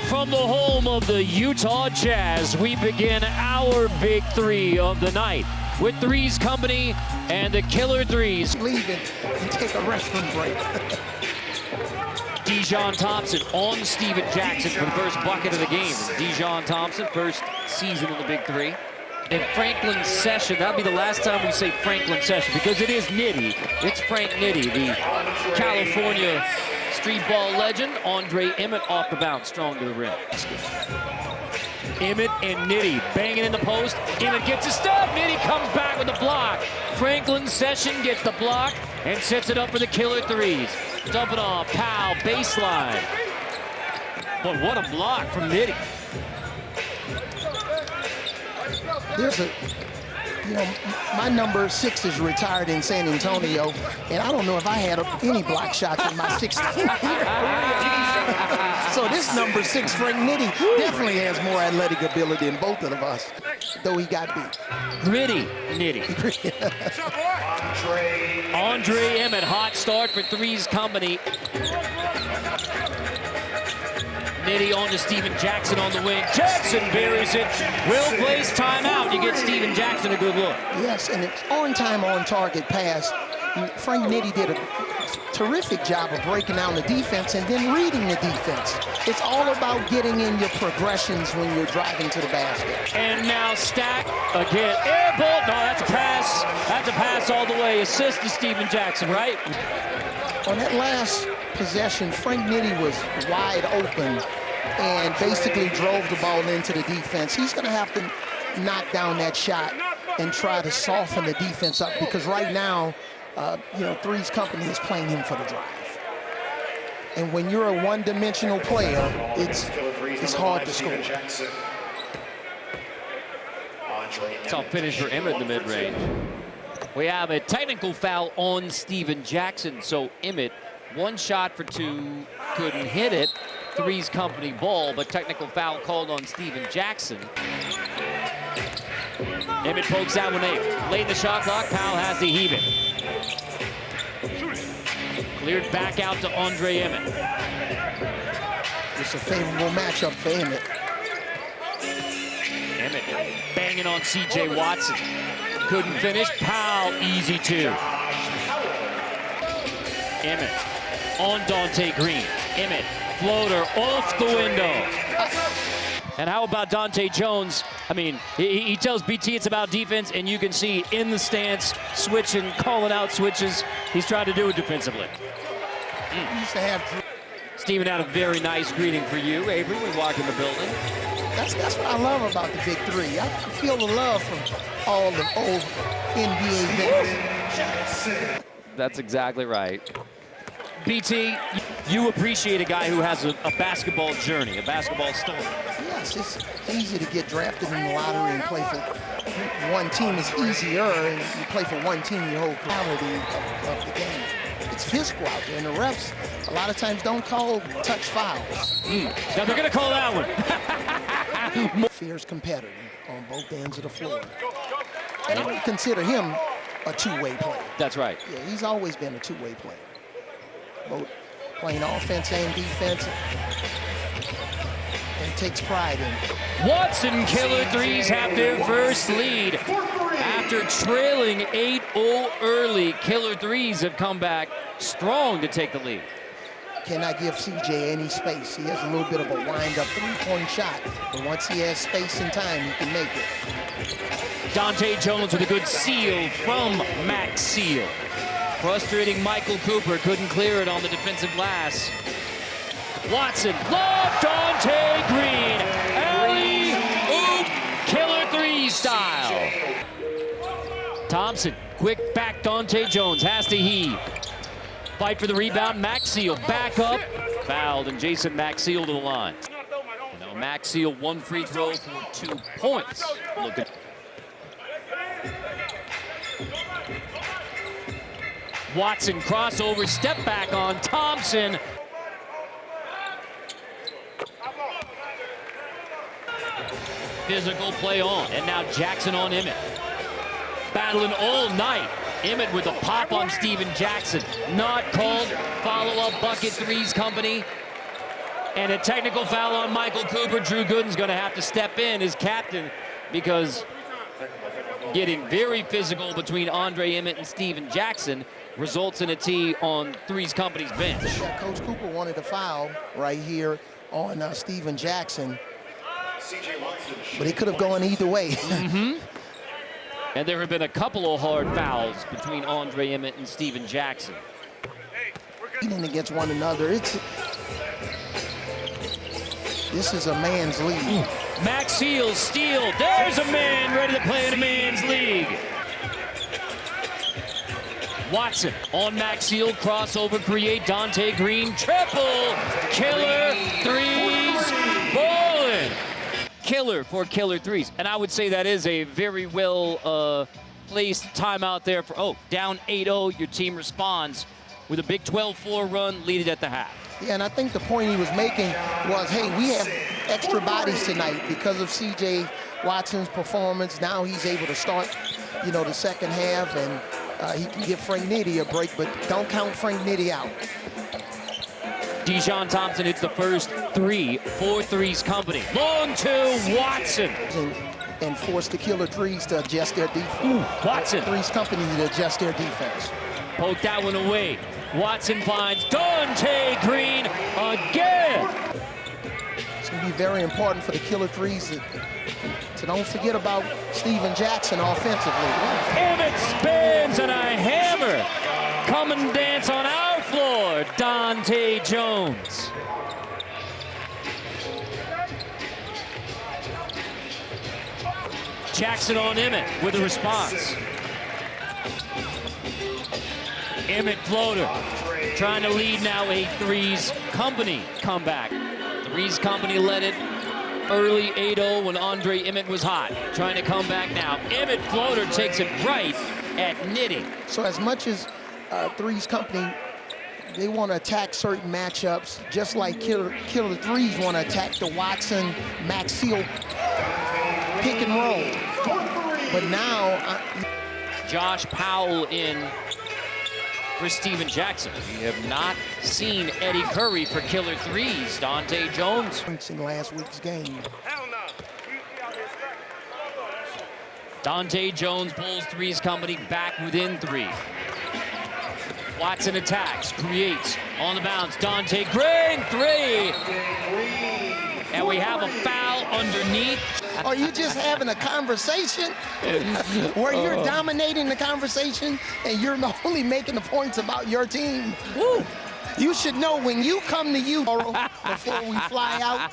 From the home of the Utah Jazz, we begin our big three of the night with 3's company and the Killer 3's. Leave it and take a restroom break. Dijon Thompson on Steven Jackson for the first bucket of the game. Dijon Thompson, first season in the big three. And Franklin Session, that'll be the last time we say Franklin Session because it is Nitty. It's Frank Nitty, the California street ball legend. Andre Emmett off the bounce, strong to the rim. Emmett and Nitty banging in the post. Emmett gets a stop. Nitty comes back with the block. Franklin Session gets the block and sets it up for the Killer 3's. Dumping off, Powell, baseline. But what a block from Nitty. There's a, my number 6 is retired in San Antonio, and I don't know if I had any block shots in my 16 years. So this number 6, Frank Nitty, definitely has more athletic ability than both of us, though he got beat. Gritty Nitty. Andre Emmett, hot start for 3's company. Nitty on to Steven Jackson on the wing. Jackson buries it. Will plays timeout. You get Steven Jackson a good look. Yes, and it's on time, on target pass. Frank Nitty did a terrific job of breaking down the defense and then reading the defense. It's all about getting in your progressions when you're driving to the basket. And now Stack again. Air ball. No, that's a pass. That's a pass all the way. Assist to Steven Jackson, right? On that last possession, Frank Nitty was wide open and basically drove the ball into the defense. He's going to have to knock down that shot and try to soften the defense up because right now, 3's company is playing him for the drive. And when you're a one-dimensional player, it's hard to score. Tough finish for Emmett in the mid-range. We have a technical foul on Steven Jackson, so Emmett, one shot for 2, couldn't hit it. 3's company ball, but technical foul called on Steven Jackson. Emmett pokes that one in. Late the shot clock, Powell has to heave it. Cleared back out to Andre Emmett. It's a favorable matchup for Emmett. Emmett banging on C.J. Watson. Couldn't finish. Powell, easy 2. Emmett on Dante Green. Emmett, floater off the window. And how about Dante Jones? I mean, he tells BT it's about defense, and you can see in the stance, switching, calling out switches. He's trying to do it defensively. He used to have. Steven had a very nice greeting for you, Avery, when we walked in the building. That's what I love about the big three. I feel the love from all the old NBA vets. That's exactly right. BT, you appreciate a guy who has a basketball journey, a basketball story. Yes, it's easy to get drafted in the lottery and play for one team. It's easier, and you play for one team your whole quality of the game. It's physical out there, and the refs a lot of times don't call touch fouls. Now they're going to call that one. Fierce competitor on both ends of the floor. And I would consider him a two-way player. That's right. Yeah, he's always been a two-way player. Both playing offense and defense, and takes pride in it. Watson Killer 3's have their first lead. After trailing 8-0 early, Killer 3's have come back strong to take the lead. Cannot give CJ any space. He has a little bit of a wind-up three-point shot, but once he has space and time, he can make it. Dante Jones with a good seal from Max Seal. Frustrating Michael Cooper, couldn't clear it on the defensive glass. Watson, lob, Dante Green, alley-oop, Killer 3 style. Thompson, quick back, Dante Jones has to heave. Fight for the rebound, Max Seal back up, fouled, and Jason Max Seal to the line. And now Max Seal, 1 free throw for 2 points. Look at Watson, crossover, step back on Thompson. Physical play on, and now Jackson on Emmett. Battling all night. Emmett with a pop on Steven Jackson. Not called. Follow-up bucket, 3's company. And a technical foul on Michael Cooper. Drew Gooden's going to have to step in as captain because getting very physical between Andre Emmett and Steven Jackson results in a tee on 3's Company's bench. Yeah, Coach Cooper wanted a foul right here on Steven Jackson, but it could have gone either way. And there have been a couple of hard fouls between Andre Emmett and Steven Jackson. Against one another, this is a man's league. Max Seal, steal. There's a man ready to play in a man's league. Watson on Max Seal, crossover, create Dante Green, triple, killer 3's, bowling. Killer for killer 3's. And I would say that is a very well placed timeout there for, down 8-0, your team responds with a big 12-4 run, lead it at the half. Yeah, and I think the point he was making was, hey, we have extra bodies tonight because of C.J. Watson's performance. Now he's able to start, the second half, and he can give Frank Nitti a break, but don't count Frank Nitti out. Dijon Thompson hits the first three for 3's Company. Long to Watson. And force the killer 3's to adjust their defense. Watson. 3's Company to adjust their defense. Poke that one away. Watson finds Dante Green again. It's going to be very important for the killer 3's to don't forget about Steven Jackson offensively. Emmett spins and a hammer. Come and dance on our floor, Dante Jones. Jackson on Emmett with a response. Emmett floater, trying to lead now a 3's Company comeback. 3's Company led it early 8-0 when Andre Emmett was hot. Trying to come back now. Emmett floater takes it right at Nitti. So as much as 3's Company, they want to attack certain matchups, just like killer 3's want to attack the Watson, Max Seal pick and roll. But now, Josh Powell in for Steven Jackson. We have not seen Eddie Curry for killer 3's. Dante Jones. In last week's game. Dante Jones pulls 3's Company back within 3. Watson attacks, creates, on the bounce. Dante Green, 3. And we have a foul underneath. Are you just having a conversation where you're dominating the conversation and you're only making the points about your team? Woo. You should know when you come to you before we fly out,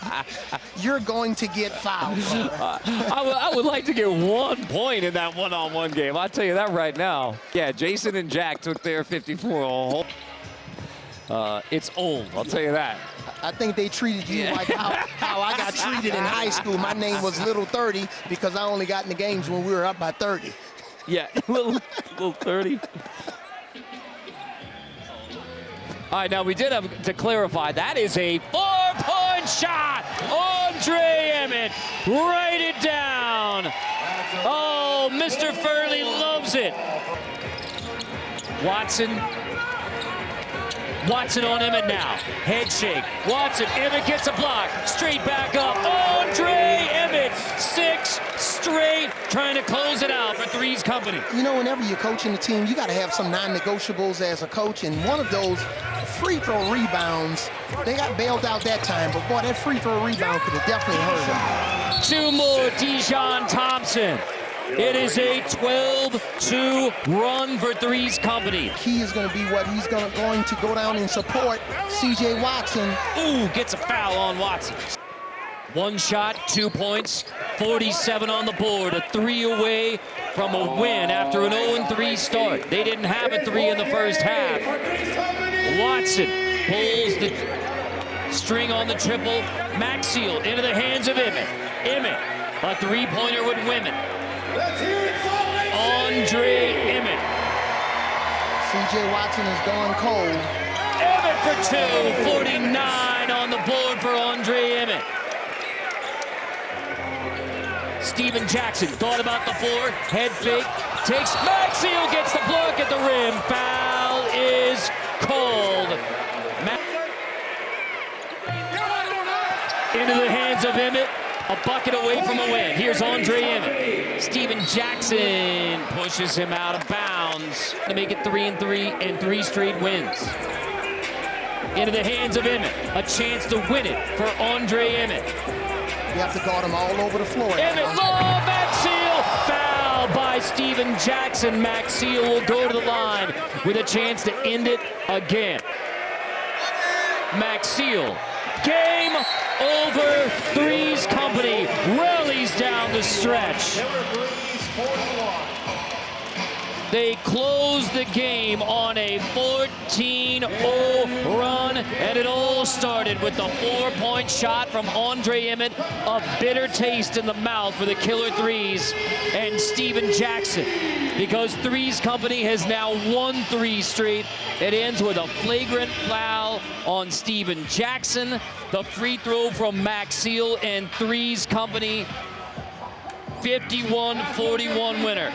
you're going to get fouled. I would like to get 1 point in that one-on-one game. I'll tell you that right now. Yeah, Jason and Jack took their 54. It's old, I'll tell you that. I think they treated you like how I got treated in high school. My name was Little 30 because I only got in the games when we were up by 30. Yeah, little 30. All right, now we did have to clarify, that is a 4-point shot. Andre Emmett, write it down. Oh, Mr. Furley loves it. Watson on Emmett now. Head shake. Watson, Emmett gets a block. Straight back up. Andre Emmett, 6 straight, trying to close it out for 3's Company. Whenever you're coaching the team, you got to have some non-negotiables as a coach, and one of those free throw rebounds, they got bailed out that time, but boy, that free throw rebound could have definitely hurt them. 2 more, Dijon Thompson. It is a 12-2 run for 3's Company. Key is going to be what he's going to go down and support C.J. Watson. Ooh, gets a foul on Watson. 1 shot, 2 points, 47 on the board, a 3 away from a win after an 0-3 start. They didn't have a 3 in the first half. Watson pulls the string on the triple. Max Seal into the hands of Emmett. Emmett, a 3-pointer with women. Andre Emmett. C.J. Watson is going cold. Emmett for 2, 49 on the board for Andre Emmett. Steven Jackson thought about the floor, head fake, takes, Max Seal gets the block at the rim. Foul is called. Into the hands of Emmett. A bucket away from a win. Here's Andre Emmett. Steven Jackson pushes him out of bounds to make it 3-3 and 3 straight wins. Into the hands of Emmett. A chance to win it for Andre Emmett. You have to guard him all over the floor. Emmett, Max Seal, foul by Steven Jackson. Max Seal will go to the line with a chance to end it again. Max Seal, game over. 3's company rallies down the stretch. They close the game on a 14-0 run, and it all started with the 4-point shot from Andre Emmett. A bitter taste in the mouth for the Killer 3's and Steven Jackson, because 3's company has now won 3 straight. It ends with a flagrant foul on Steven Jackson, the free throw from Max Seal, and 3's company 51-41 winner.